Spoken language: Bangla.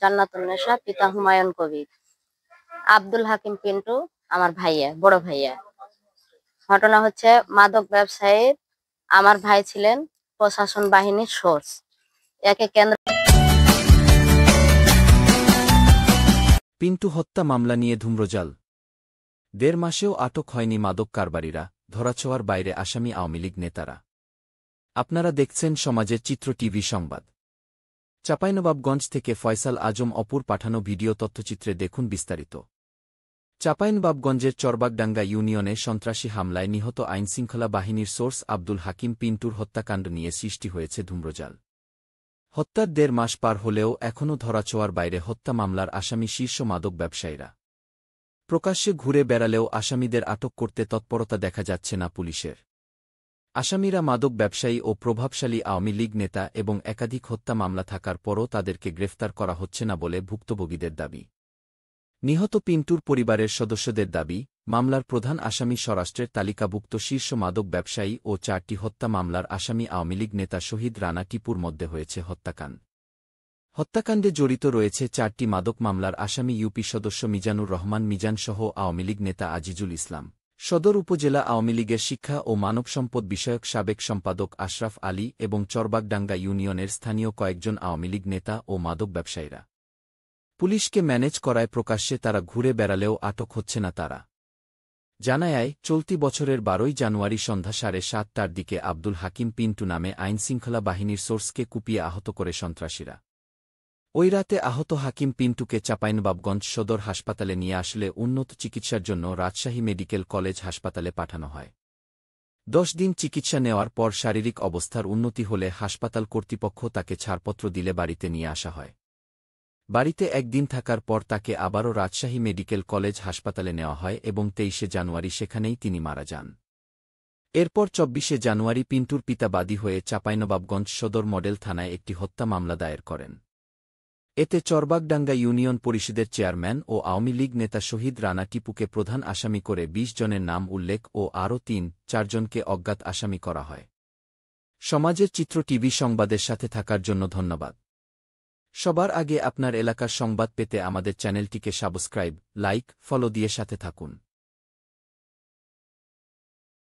জান্নাতুন নেসা, পিতা হুমায়ুন কবির। আব্দুল হাকিম পিন্টু আমার ভাইয়া, বড় ভাইয়া। ঘটনা হচ্ছে, মাদক ব্যবসায়ীর আমার ভাই ছিলেন প্রশাসন বাহিনীর সোর্স। একে কেন্দ্র পিন্টু হত্যা মামলা নিয়ে ধূম্রজাল। ১.৫ মাসেও আটক হয়নি মাদক কারবারিরা, ধরাছোঁয়ার বাইরে আসামি আওয়ামী লীগ নেতারা। আপনারা দেখছেন সমাজের চিত্র টিভি সংবাদ। চাঁপাইনবাবগঞ্জ থেকে ফয়সাল আজম অপুর পাঠানো ভিডিও তথ্যচিত্রে দেখুন বিস্তারিত। চাঁপাইনবাবগঞ্জের চরবাগডাঙ্গা ইউনিয়নে সন্ত্রাসী হামলায় নিহত আইনশৃঙ্খলা বাহিনীর সোর্স আব্দুল হাকিম পিন্টুর হত্যাকাণ্ড নিয়ে সৃষ্টি হয়েছে ধূম্রজাল। হত্যার ১.৫ মাস পার হলেও এখনও ধরাছোঁয়ার বাইরে হত্যা মামলার আসামি শীর্ষ মাদক ব্যবসায়ীরা। প্রকাশ্যে ঘুরে বেড়ালেও আসামিদের আটক করতে তৎপরতা দেখা যাচ্ছে না পুলিশের। আসামিরা মাদক ব্যবসায়ী ও প্রভাবশালী আওয়ামী লীগ নেতা এবং একাধিক হত্যা মামলা থাকার পরও তাদেরকে গ্রেফতার করা হচ্ছে না বলে ভুক্তভোগীদের দাবি। নিহত পিন্টুর পরিবারের সদস্যদের দাবি, মামলার প্রধান আসামি স্বরাষ্ট্রের তালিকাভুক্ত শীর্ষ মাদক ব্যবসায়ী ও ৪টি হত্যা মামলার আসামি আওয়ামী লীগ নেতা শহীদ রানা টিপুর মধ্যে হয়েছে হত্যাকাণ্ড। হত্যাকাণ্ডে জড়িত রয়েছে ৪টি মাদক মামলার আসামি ইউপি সদস্য মিজানুর রহমান মিজান সহ আওয়ামী লীগ নেতা আজিজুল ইসলাম, সদর উপজেলা আওয়ামী লীগের শিক্ষা ও মানব সম্পদ বিষয়ক সাবেক সম্পাদক আশরাফ আলী এবং চরবাগডাঙ্গা ইউনিয়নের স্থানীয় কয়েকজন আওয়ামী লীগ নেতা ও মাদক ব্যবসায়ীরা। পুলিশকে ম্যানেজ করায় প্রকাশ্যে তারা ঘুরে বেড়ালেও আটক হচ্ছে না তারা। জানা যায়, চলতি বছরের ১২ই জানুয়ারি সন্ধ্যা ৭:৩০টার দিকে আব্দুল হাকিম পিন্টু নামে আইনশৃঙ্খলা বাহিনীর সোর্সকে কুপিয়ে আহত করে সন্ত্রাসীরা। ওই রাতে আহত হাকিম পিন্টুকে চাঁপাইনবাবগঞ্জ সদর হাসপাতালে নিয়ে আসলে উন্নত চিকিৎসার জন্য রাজশাহী মেডিকেল কলেজ হাসপাতালে পাঠানো হয়। ১০ দিন চিকিৎসা নেওয়ার পর শারীরিক অবস্থার উন্নতি হলে হাসপাতাল কর্তৃপক্ষ তাকে ছাড়পত্র দিলে বাড়িতে নিয়ে আসা হয়। বাড়িতে একদিন থাকার পর তাকে আবারও রাজশাহী মেডিকেল কলেজ হাসপাতালে নেওয়া হয় এবং ২৩শে জানুয়ারি সেখানেই তিনি মারা যান। এরপর ২৪শে জানুয়ারি পিন্টুর পিতা বাদী হয়ে চাঁপাইনবাবগঞ্জ সদর মডেল থানায় একটি হত্যা মামলা দায়ের করেন। এতে চরবাগডাঙ্গা ইউনিয়ন পরিষদের চেয়ারম্যান ও আওয়ামী লীগ নেতা শহীদ রানা টিপুকে প্রধান আসামি করে ২০ জনের নাম উল্লেখ ও আরও ৩-৪ জনকে অজ্ঞাত আসামি করা হয়। সমাজের চিত্র টিভি সংবাদের সাথে থাকার জন্য ধন্যবাদ। সবার আগে আপনার এলাকার সংবাদ পেতে আমাদের চ্যানেলটিকে সাবস্ক্রাইব, লাইক, ফলো দিয়ে সাথে থাকুন।